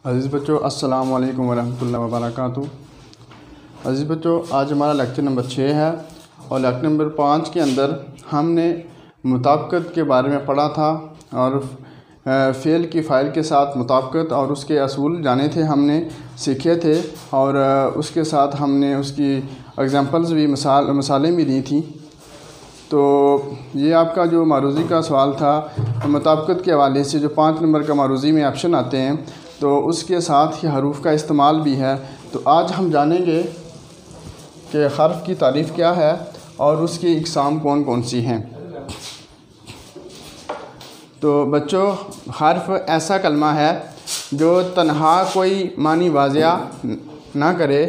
अज़ीज़ बच्चों, अस्सलाम वालेकुम वरहमतुल्लाहि वबरकातुहू। अज़ीज़ बच्चों, आज हमारा लेक्चर नंबर 6 है और लेक्चर नंबर 5 के अंदर हमने मुताबिकत के बारे में पढ़ा था और फ़ेल की फ़ाइल के साथ मुताबिकत और उसके असूल जाने थे, हमने सीखे थे और उसके साथ हमने उसकी एग्ज़ाम्पल्स भी मिसालें भी दी थी। तो ये आपका जो मारूज़ी का सवाल था मुताबिकत के हवाले से, जो 5 नंबर का मारूज़ी में ऑप्शन आते हैं तो उसके साथ ही हरूफ का इस्तेमाल भी है। तो आज हम जानेंगे कि हर्फ की तारीफ़ क्या है और उसकी इक़साम कौन कौन सी हैं। तो बच्चों, हर्फ ऐसा कलमा है जो तन्हा कोई मानी वाज़िया ना करे,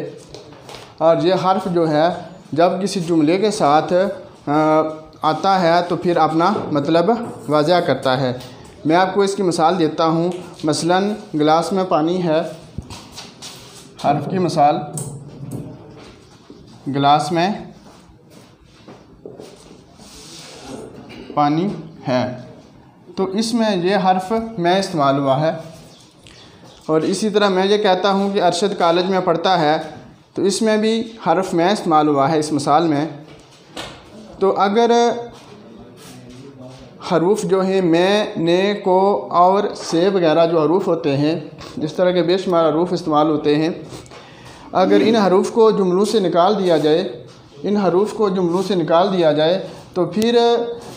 और ये हर्फ जो है जब किसी जुमले के साथ आता है तो फिर अपना मतलब वाज़िया करता है। मैं आपको इसकी मिसाल देता हूँ। मसलन गिलास में पानी है, हर्फ की मिसाल, गिलास में पानी है, तो इसमें ये हर्फ मैं इस्तेमाल हुआ है। और इसी तरह मैं ये कहता हूँ कि अरशद कॉलेज में पढ़ता है, तो इसमें भी हर्फ मैं इस्तेमाल हुआ है इस मिसाल में। तो अगर हरूफ जो है मैं, ने, को और से वगैरह जो हरूफ होते हैं, जिस तरह के बेशुमार हरूफ इस्तेमाल होते हैं, अगर इन हरूफ को जुमलों से निकाल दिया जाए, इन हरूफ को जुमलों से निकाल दिया जाए तो फिर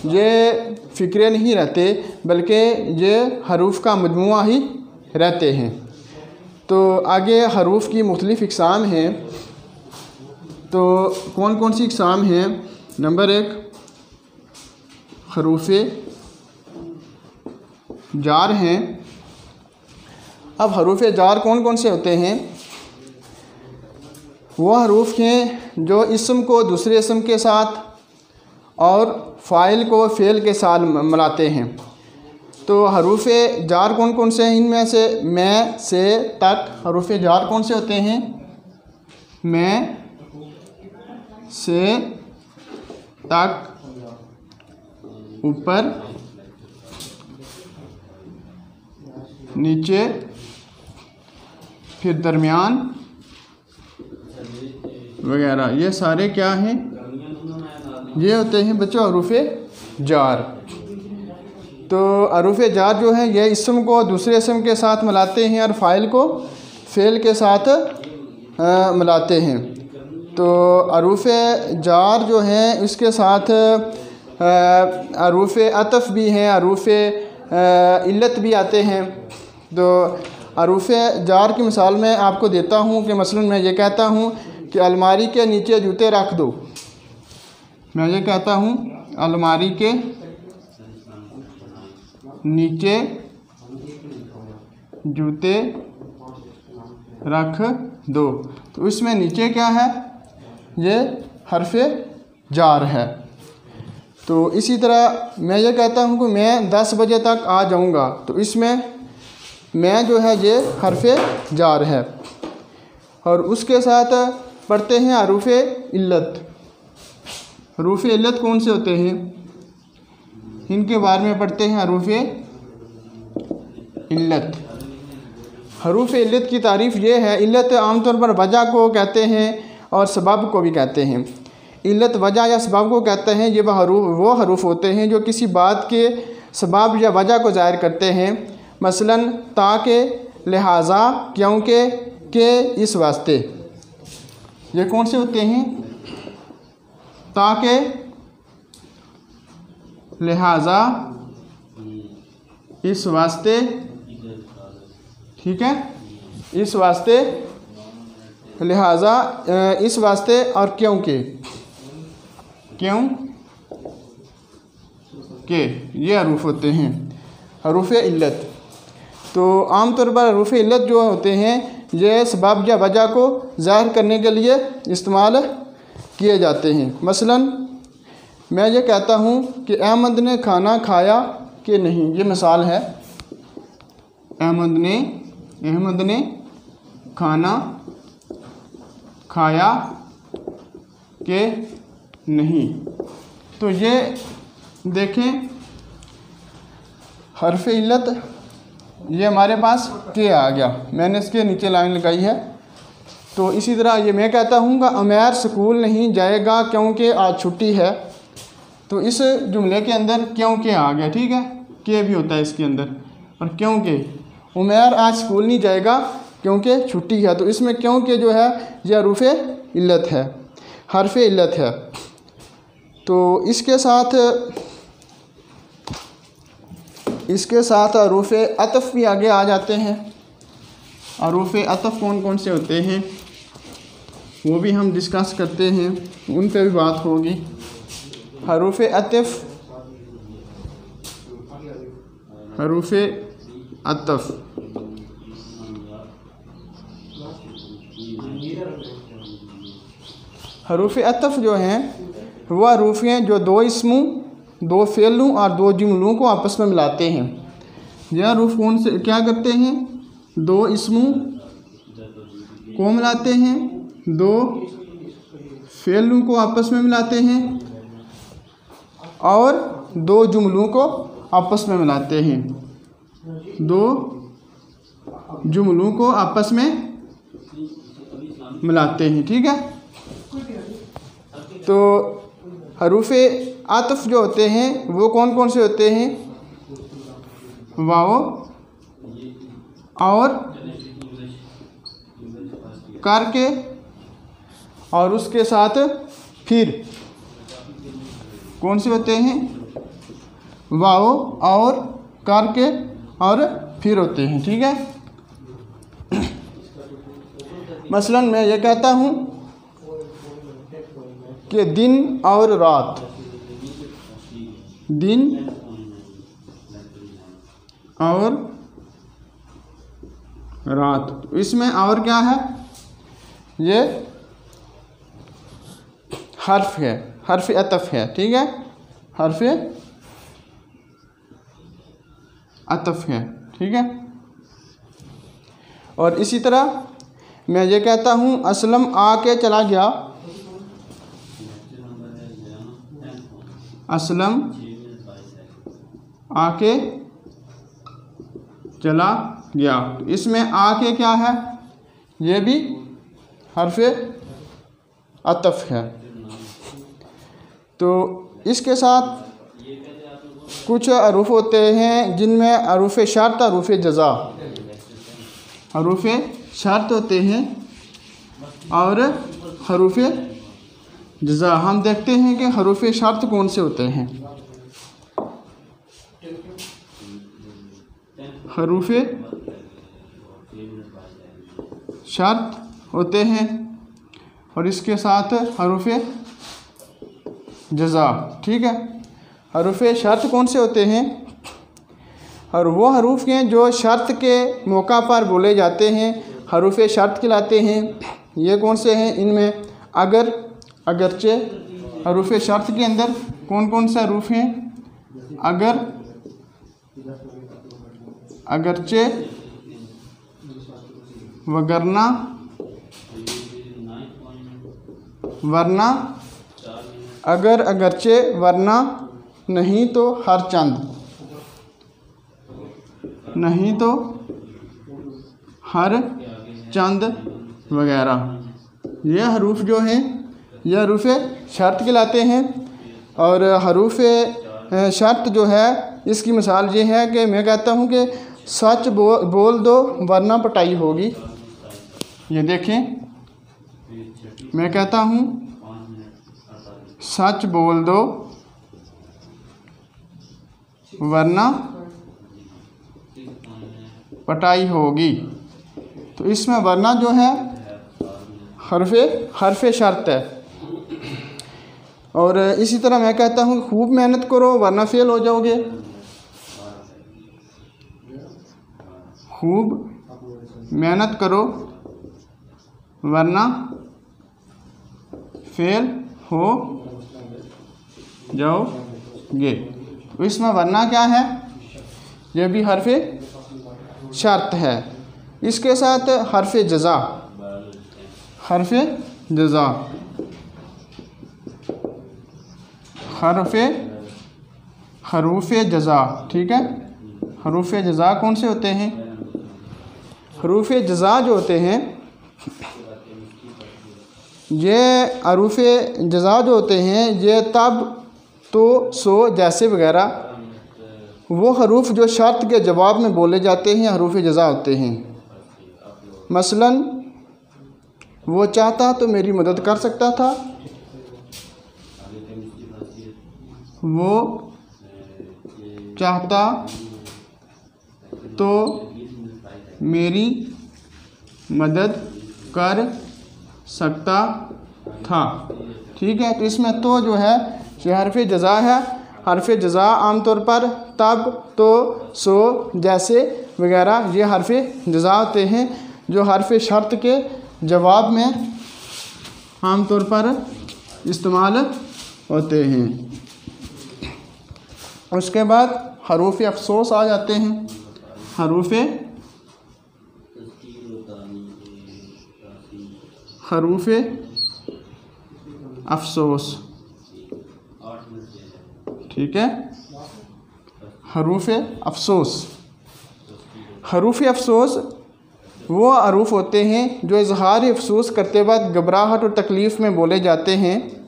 ये फ़िक्रे नहीं रहते, बल्कि ये हरूफ का मजमुआ ही रहते हैं। तो आगे हरूफ की मुख्तलिफ़ इक़साम हैं। तो कौन कौन सी इक़साम हैं? नंबर 1 हरूफ़ जार हैं। अब हरूफ़ जार कौन कौन से होते हैं? वो हरूफ हैं जो इस्म को दूसरे इस्म के साथ और फ़ाइल को फ़ेल के साथ मिलाते हैं। तो हरूफ़ जार कौन कौन से हैं? इनमें से मैं से तक हरूफ़ जार कौन से होते हैं? मैं से तक, ऊपर, नीचे, फिर दरमियान वगैरह, ये सारे क्या हैं? ये होते हैं बच्चों हरूफ़ जार। तो हरूफ़ जार जो है ये इस्म को दूसरे इस्म के साथ मिलाते हैं और फ़ाइल को फ़ेल के साथ मिलाते हैं। तो हरूफ़ जार जो है इसके साथ हरूफ़ अतफ़ भी हैं, हरूफ़ इल्लत भी आते हैं। तो हरूफ़ जार की मिसाल मैं आपको देता हूँ कि मसलन मैं ये कहता हूँ कि अलमारी के नीचे जूते रख दो। मैं ये कहता हूँ अलमारी के नीचे जूते रख दो। तो इसमें नीचे क्या है? ये हर्फ जार है। तो इसी तरह मैं ये कहता हूँ कि मैं 10 बजे तक आ जाऊँगा, तो इसमें मैं जो है ये हर्फ जार है। और उसके साथ पढ़ते हैं हरूफ़ इल्लत। हरूफ़ इल्लत कौन से होते हैं? इनके बारे में पढ़ते हैं हरूफ़ इल्लत। हरूफ़ इल्लत की तारीफ़ ये है, इल्लत आमतौर पर वजह को कहते हैं और सबब को भी कहते हैं। इल्लत वजह या सबब को कहते हैं। ये वो हरूफ होते हैं जो किसी बात के सबब या वजह को ज़ाहिर करते हैं। मसलन ताकि, लिहाजा, क्योंकि, के, इस वास्ते। ये कौन से होते हैं? ताकि, लिहाजा, इस वास्ते, ठीक है, इस वास्ते, लिहाजा, इस वास्ते और क्योंकि, क्यों के, ये हरूफ होते हैं हरूफ़ इल्लत। तो आम तौर पर हरूफ़ इल्लत जो होते हैं ये सबब या वजह को ज़ाहिर करने के लिए इस्तेमाल किए जाते हैं। मसलन मैं ये कहता हूँ कि अहमद ने खाना खाया कि नहीं। ये मिसाल है, अहमद ने खाना खाया कि नहीं। तो ये देखें हर्फ इल्लत ये हमारे पास के आ गया, मैंने इसके नीचे लाइन लगाई है। तो इसी तरह ये मैं कहता हूँ कि उमैर स्कूल नहीं जाएगा क्योंकि आज छुट्टी है। तो इस जुमले के अंदर क्योंकि आ गया, ठीक है, के भी होता है इसके अंदर। और क्योंकि उमैर आज स्कूल नहीं जाएगा क्योंकि छुट्टी है, तो इसमें क्योंकि जो है यह हरूफ इल्लत है, हर्फ इल्लत है। तो इसके साथ हरूफ अतफ़ भी आगे आ जाते हैं। हरूफ अतफ़ कौन कौन से होते हैं वो भी हम डिस्कस करते हैं, उन पे भी बात होगी। हरूफ अतफ़, हरूफ अतफ़ हरूफ अतफ़ जो हैं वह हरूफ हैं जो दो इसमों, दो फ़ेलों और दो जुमलों को आपस में मिलाते हैं। यह हरूफ कौन से क्या करते हैं, दो इसमों को मिलाते हैं, दो फ़ेलों को आपस में मिलाते हैं और दो जुमलों को आपस में मिलाते हैं, दो जुमलों को आपस में मिलाते हैं, ठीक है। तो हरूफ आतफ़ जो होते हैं वो कौन कौन से होते हैं, वाव और करके और उसके साथ फिर कौन से होते हैं, वाव और करके और फिर होते हैं, ठीक है। मसलन मैं ये कहता हूँ कि दिन और रात, दिन और रात, इसमें और क्या है, ये हर्फ है, हर्फ अतफ़ है, ठीक है, हर्फ अतफ़ है, ठीक है। और इसी तरह मैं ये कहता हूँ असलम आके चला गया, असलम आके चला गया, तो इसमें आके क्या है, ये भी हर्फ अतफ़ है। तो इसके साथ कुछ हरूफ होते हैं जिनमें हरूफ शर्त, हरूफ जज़ा, हरूफ शर्त होते हैं और हरूफ जज़ा। हम देखते हैं कि हरूफ शर्त कौन से होते हैं। हरूफ शर्त होते हैं और इसके साथ हरूफ जज़ा, ठीक है। हरूफ शर्त कौन से होते हैं, और वो हरूफ हैं जो शर्त के मौका पर बोले जाते हैं, हरूफ शर्त कहलाते हैं। ये कौन से हैं, इनमें अगर, अगरचे। हरूफ शर्त के अंदर कौन कौन से हरूफ हैं, अगर, अगरचे, वगरना, वरना, अगर, अगरचे, वरना, नहीं तो हर चंद, नहीं तो हर चंद वगैरह। यह हरूफ जो हैं यह हरूफ शर्त कहलाते हैं। और हरूफ शर्त जो है इसकी मिसाल ये है कि मैं कहता हूँ कि सच बोल दो वरना पिटाई होगी। ये देखें, मैं कहता हूँ सच बोल दो वरना पिटाई होगी। तो इसमें वरना जो है हर्फ शर्त है। और इसी तरह मैं कहता हूँ खूब मेहनत करो वरना फेल हो जाओगे। खूब मेहनत करो वरना फेल हो जाओगे। तो इसमें वरना क्या है, यह भी हर्फ शर्त है। इसके साथ हर्फ जज़ा, हर्फ जज़ा, हरूफ जज़ा, ठीक है, हरूफ जज़ा कौन से होते हैं? हरूफ जज़ा जो होते हैं, ये हरूफ जज़ा जो होते हैं, ये तब, तो, सो, जैसे वगैरह वो हरूफ जो शर्त के जवाब में बोले जाते हैं हरूफ जज़ा होते हैं। मसलन वो चाहता तो मेरी मदद कर सकता था, वो चाहता तो मेरी मदद कर सकता था। ठीक है, तो इसमें तो जो है ये हरफ जज़ा है। हरफ जज़ा आमतौर पर तब, तो, सो, जैसे वगैरह ये हरफ जज़ा होते हैं जो हरफ शर्त के जवाब में आमतौर पर इस्तेमाल होते हैं। उसके बाद हरूफ अफसोस आ जाते हैं। हरूफ अफसोस, ठीक है, हरूफ अफसोस। हरूफ अफसोस वो हरूफ होते हैं जो इजहार अफसोस करते वक्त घबराहट और तकलीफ़ में बोले जाते हैं।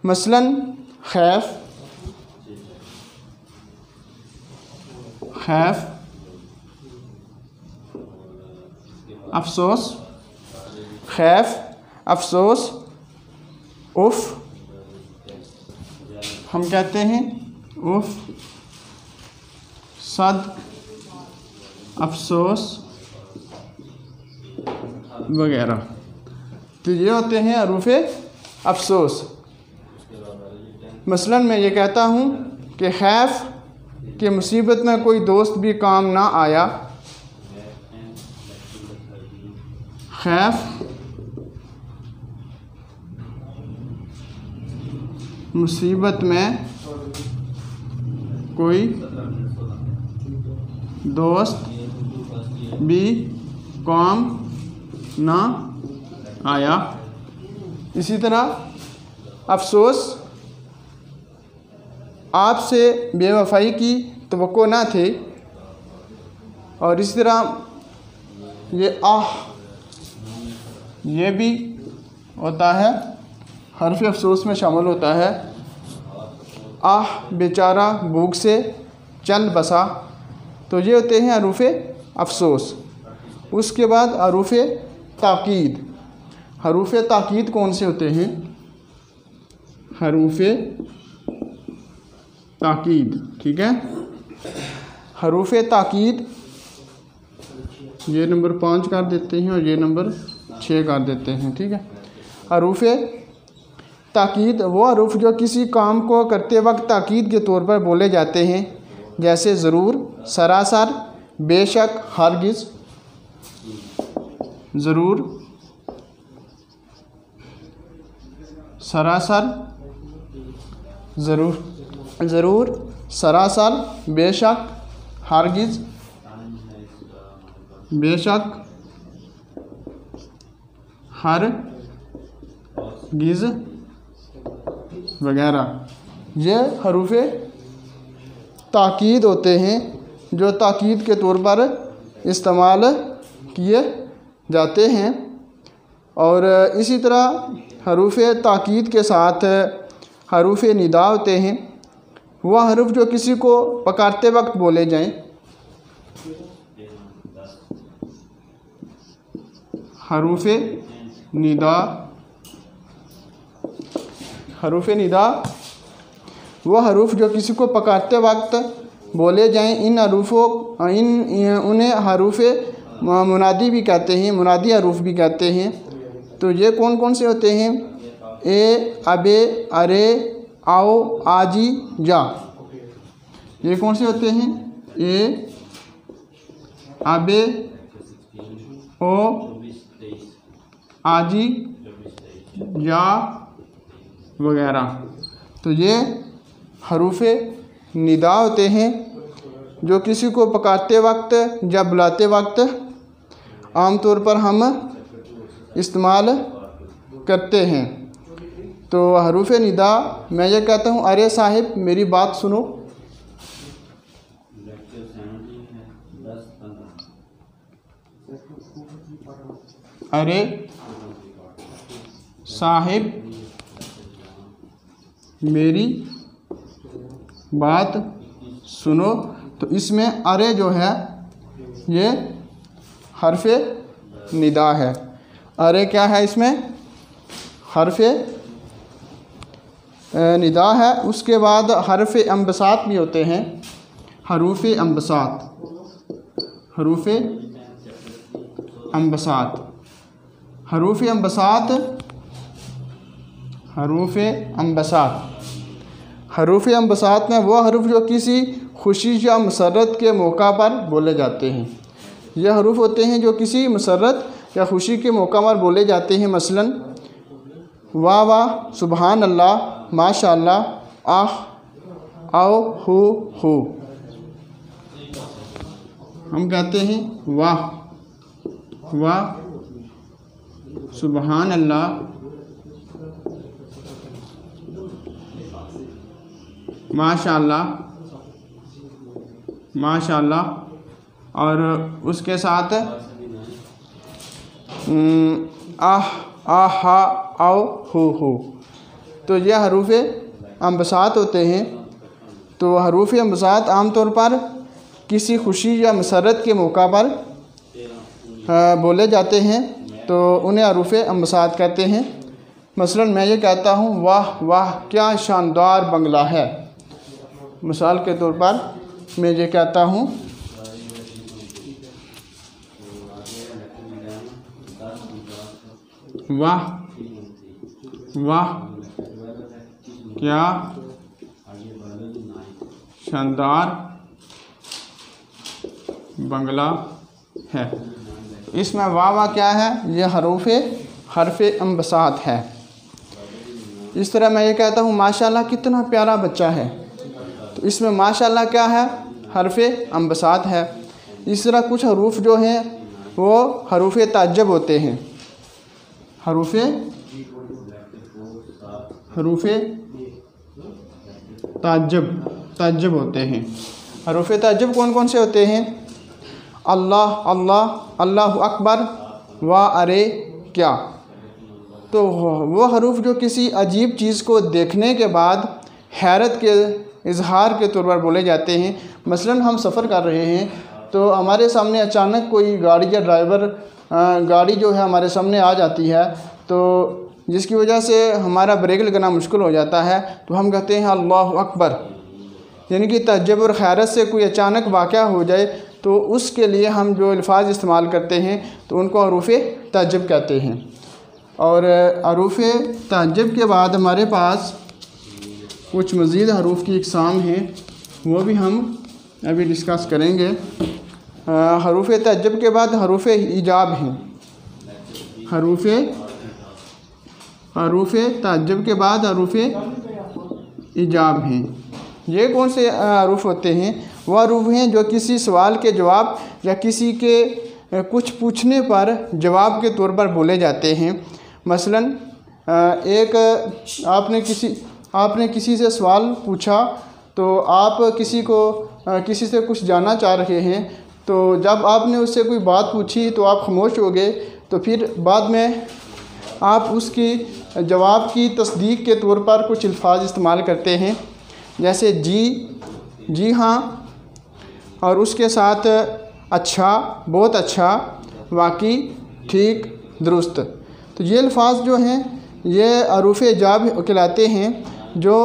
मसलन खैफ, अफसोस, खैफ, अफसोस, उफ़, हम कहते हैं उफ़, सद, अफसोस वगैरह। तो ये होते हैं हरूफ अफसोस। मसलन मैं ये कहता हूँ कि खैफ कि मुसीबत में कोई दोस्त भी काम ना आया। खैफ मुसीबत में कोई दोस्त भी काम ना आया। इसी तरह अफसोस, आपसे बेवफाई की तवक्को ना थे। और इसी तरह ये भी होता है, हर्फ अफसोस में शामिल होता है। बेचारा भूख से चल बसा। तो ये होते हैं हरूफ अफसोस। उसके बाद हरूफ ताकीद। हरूफ ताकीद कौन से होते हैं? हरूफ ताकीद, ठीक है। हरूफ ताकीद ये नंबर 5 कर देते हैं और ये नंबर 6 कर देते हैं, ठीक है। हरूफ ताकीद वो हरूफ जो किसी काम को करते वक्त ताकीद के तौर पर बोले जाते हैं, जैसे ज़रूर, सरासर, बेशक, हरगिज़। ज़रूर, सरासर, ज़रूर, सरासर, बेशक, हरगिज़, बेशक, हरगिज़ वगैरह। ये हरूफ ताकीद होते हैं जो ताकीद के तौर पर इस्तेमाल किए जाते हैं। और इसी तरह हरूफ ताकीद के साथ हरूफ निदा होते हैं। वह हरूफ जो किसी को पुकारते वक्त बोले जाएं। हरूफ निदा, हरूफ निदा वो हरूफ जो किसी को पुकारते वक्त बोले जाएं। इन हरूफों उन्हें हरूफ मुनादी भी कहते हैं, मुनादी हरूफ भी कहते हैं। तो ये कौन कौन से होते हैं? ए, अबे, अरे, आओ, आजी, जा। ये कौन से होते हैं? ए, अबे, ओ, आजी, या वगैरह। तो ये हरूफ निदा होते हैं जो किसी को पुकारते वक्त या बुलाते वक्त आमतौर पर हम इस्तेमाल करते हैं। तो हरूफ निदा मैं ये कहता हूँ, अरे साहिब मेरी बात सुनो। अरे साहिब मेरी बात सुनो। तो इसमें अरे जो है ये हर्फ़े निदा है। अरे क्या है इसमें? हर्फ़े निदा है। उसके बाद हर्फ़े अम्बसात भी होते हैं। हरूफ़े अम्बसात, हरूफ़े अम्बसात, हरूफ़े अम्बसात, हरूफ़े अम्बसात। हरूफ़े अम्बसात में वो हरूफ जो किसी खुशी या मसरत के मौका पर बोले जाते हैं। यह हरूफ होते हैं जो किसी मसरत या खुशी के मौका पर बोले जाते हैं। मसलन वाह वाह, सुबहान अल्लाह, माशा अल्लाह, आह, आओ, हो। हम कहते हैं वाह वाह, सुबहान अल्लाह, माशा अल्लाह, माशा अल्लाह, और उसके साथ आह, आहा, आओ, हो। तो यह हरूफ़े अम्बसात होते हैं। तो हरूफ़े अम्बसात आमतौर पर किसी खुशी या मसरत के मौका पर बोले जाते हैं, तो उन्हें हरूफ़े अम्बसात कहते हैं। मसलन मैं ये कहता हूँ वाह वाह क्या शानदार बंगला है। मिसाल के तौर पर मैं ये कहता हूँ वाह वाह क्या शानदार बंगला है। इसमें वाह वाह क्या है? ये हर्फ़े अम्बसात है। इस तरह मैं ये कहता हूँ माशाअल्लाह कितना प्यारा बच्चा है। तो इसमें माशाअल्लाह क्या है? हर्फ़े अम्बसात है। इस तरह कुछ हरूफ जो हैं वो हरूफ़े ताज्जुब होते हैं। हरूफ़े ताज्जुब होते हैं। हरूफ़े ताज्जुब कौन कौन से होते हैं? अल्लाह, अल्लाह, अल्लाहु अकबर, वाह, अरे, क्या। तो वो हरूफ जो किसी अजीब चीज़ को देखने के बाद हैरत के इजहार के तौर पर बोले जाते हैं। मसलन हम सफ़र कर रहे हैं तो हमारे सामने अचानक कोई गाड़ी या ड्राइवर गाड़ी जो है हमारे सामने आ जाती है, तो जिसकी वजह से हमारा ब्रेक लगाना मुश्किल हो जाता है, तो हम कहते हैं अल्लाहु अकबर। यानी कि तअज्जुब और हैरत से कोई अचानक वाक़या हो जाए तो उसके लिए हम जो अल्फाज इस्तेमाल करते हैं तो उनको हरूफ़े तअज्जुब कहते हैं। और हरूफ़े तअज्जुब के बाद हमारे पास कुछ मज़ीद हरूफ की इक़साम हैं, वो भी हम अभी डिस्कस करेंगे। हरूफ़े तअज्जुब के बाद हरूफ़े इजाब हैं। हरूफ़े तअज्जुब के बाद हरूफ़े इजाब हैं। ये कौन से हरूफ होते हैं? वह हरूफ हैं जो किसी सवाल के जवाब या किसी के कुछ पूछने पर जवाब के तौर पर बोले जाते हैं। मसलन आपने किसी से सवाल पूछा, तो आप किसी से कुछ जानना चाह रहे हैं, तो जब आपने उससे कोई बात पूछी तो आप खामोश हो गए, तो फिर बाद में आप उसकी जवाब की तस्दीक के तौर पर कुछ अल्फाज इस्तेमाल करते हैं, जैसे जी हाँ, और उसके साथ अच्छा, बहुत अच्छा, वाकई, ठीक, दुरुस्त। तो ये अल्फाज जो हैं ये हरूफ़े इजाब कहलाते हैं। जो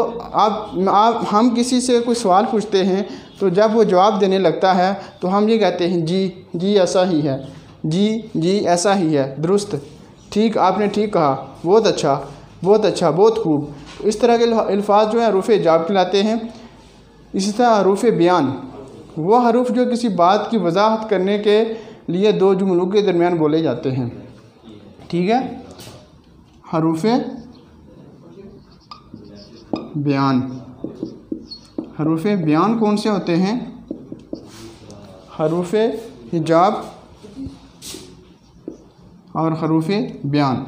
हम किसी से कोई सवाल पूछते हैं तो जब वो जवाब देने लगता है तो हम ये कहते हैं जी ऐसा ही है, जी ऐसा ही है, दुरुस्त, ठीक, आपने ठीक कहा, बहुत अच्छा, बहुत खूब। इस तरह के अल्फाज जो हैं हरूफ़े इजाब कहलाते हैं। इसी तरह हरूफ़े बयान, वो हरूफ जो किसी बात की वजाहत करने के लिए दो जुमलों के दरमियान बोले जाते हैं। ठीक है, हरूफ़े बयान। हरूफ़े बयान कौन से होते हैं? हरूफ़े हिजाब और हरूफ़े बयान।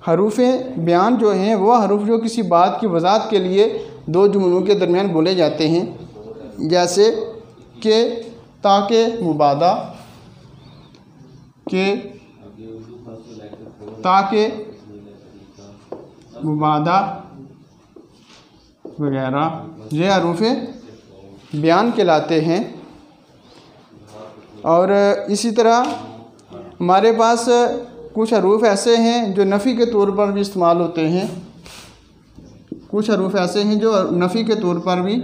हरूफ़े बयान जो हैं वो हरूफ जो किसी बात की वजाहत के लिए दो जुमलों के दरमियान बोले जाते हैं। जैसे के, ताके मुबादा, के, ताके मुबादा वगैरह ये हरूफ बयान कहलाते हैं। और इसी तरह हमारे पास कुछ हरूफ ऐसे हैं जो नफ़ी के तौर पर भी इस्तेमाल होते हैं। कुछ हरूफ ऐसे हैं जो नफ़ी के तौर पर भी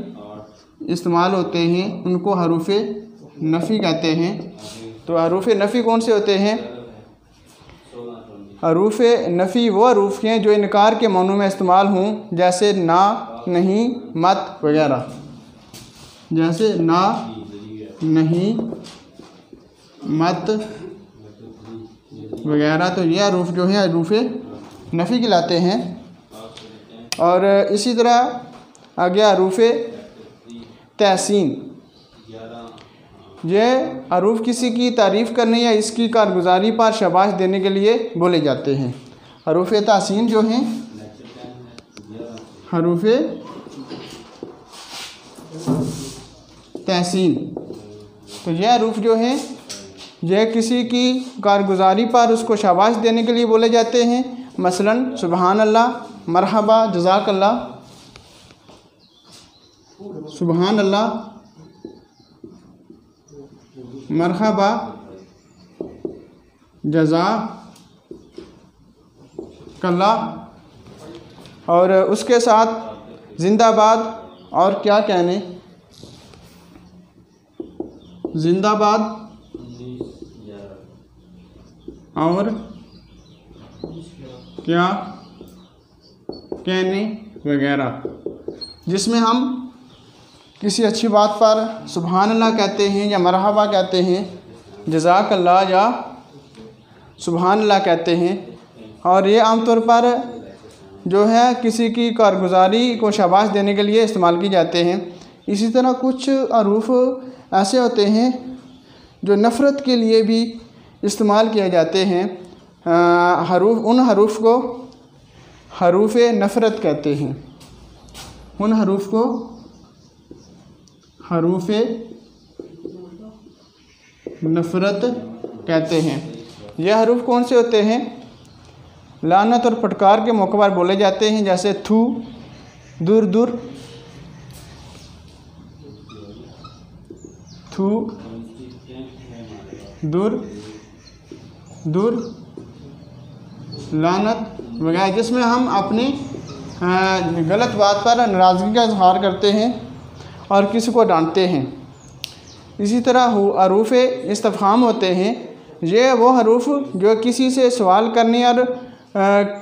इस्तेमाल होते हैं, उनको हरूफ नफ़ी कहते हैं। तो हरूफ नफ़ी कौन से होते हैं? हरूफ नफ़ी वो हरूफ हैं जो इनकार के मानों में इस्तेमाल हों, जैसे ना, नहीं, मत वगैरह। जैसे ना, नहीं, मत वगैरह। तो ये हरूफ जो है हरूफ नफ़ी कहलाते हैं। और इसी तरह आगे हरूफ तहसीन, ये हरूफ किसी की तारीफ़ करने या इसकी कारगुजारी पर शाबाश देने के लिए बोले जाते हैं। हरूफ तहसीन जो हैं, हरूफ तहसीन, तो यह हरूफ जो हैं यह किसी की कारगुजारी पर उसको शाबाश देने के लिए बोले जाते हैं। मसलन सुबहान अल्लाह, मरहबा, जज़ाकल्लाह, सुबहान अल्लाह, मरहबा, जज़ाकल्लाह। और उसके साथ जिंदाबाद और क्या कहने, जिंदाबाद और क्या कहने वगैरह, जिसमें हम किसी अच्छी बात पर सुबहान अल्लाह कहते हैं या मरहबा कहते हैं, जज़ाकल्लाह या सुबहान अल्लाह कहते हैं। और ये आमतौर पर जो है किसी की कारगुजारी को शाबाश देने के लिए इस्तेमाल की जाते हैं। इसी तरह कुछ हरूफ ऐसे होते हैं जो नफ़रत के लिए भी इस्तेमाल किए जाते हैं। उन हरूफ को हरूफ नफ़रत कहते हैं। उन हरूफ को हरूफ नफ़रत कहते हैं। यह हरूफ कौन से होते हैं? लानत और फटकार के मौके पर बोले जाते हैं, जैसे थू, दूर दूर, थू, दूर दूर, लानत वगैरह, जिसमें हम अपनी गलत बात पर नाराज़गी का इजहार करते हैं और किसी को डांटते हैं। इसी तरह हरूफ इस्तिफ़हाम होते हैं। ये वो हरूफ जो किसी से सवाल करने और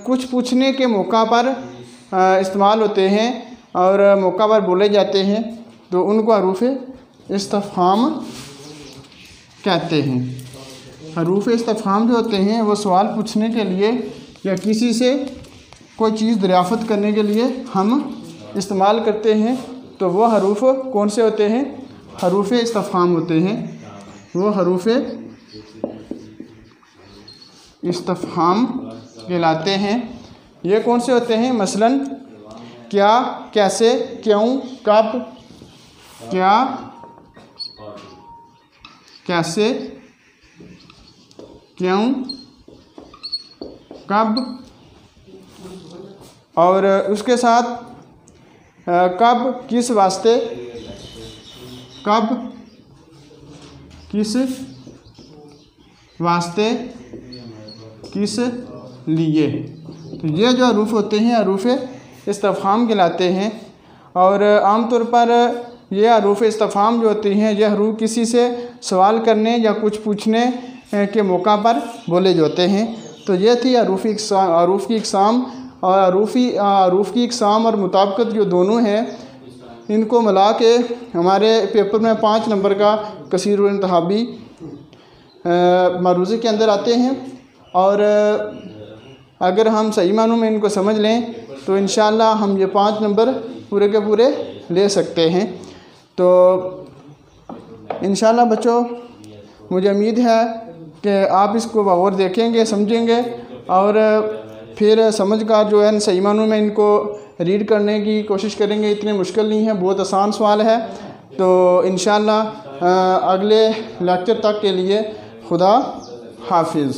कुछ पूछने के मौका पर इस्तेमाल होते हैं और मौका पर बोले जाते हैं, तो उनको हरूफ इस्तिफ़हाम कहते हैं। हरूफ इस्तिफ़हाम जो होते हैं वो सवाल पूछने के लिए या किसी से कोई चीज़ दरियाफ़त करने के लिए हम इस्तेमाल करते हैं, तो वो हरूफ कौन से होते हैं? हरूफ इस्तिफ़हाम होते हैं। वो हरूफ इस्तिफ़हाम कहलाते हैं। ये कौन से होते हैं? मसलन क्या, कैसे, क्यों, कब, क्या, कैसे, क्यों, कब, और उसके साथ कब, किस वास्ते, कब, किस वास्ते, किस लिए। तो ये जो हरूफ होते हैं हरूफ इस्तिफ़हाम कहलाते हैं। और आमतौर पर ये हरूफ इस्तिफ़हाम जो होती हैं ये हरूफ किसी से सवाल करने या कुछ पूछने के मौका पर बोले जाते हैं। तो ये थी हरूफ की इक़साम। और हरूफ की इक़साम और मुताबिकत जो दोनों हैं, इनको मिला के हमारे पेपर में 5 नंबर का कसीरुल इंतहाबी मरूज़े के अंदर आते हैं। और अगर हम सही मानों में इनको समझ लें तो इंशाअल्लाह हम ये 5 नंबर पूरे के पूरे ले सकते हैं। तो इंशाअल्लाह बच्चों, मुझे उम्मीद है कि आप इसको गौर देखेंगे, समझेंगे और फिर समझकर जो है सही मानों में इनको रीड करने की कोशिश करेंगे। इतने मुश्किल नहीं है, बहुत आसान सवाल है। तो इंशाअल्लाह अगले लेक्चर तक के लिए खुदा हाफिज़।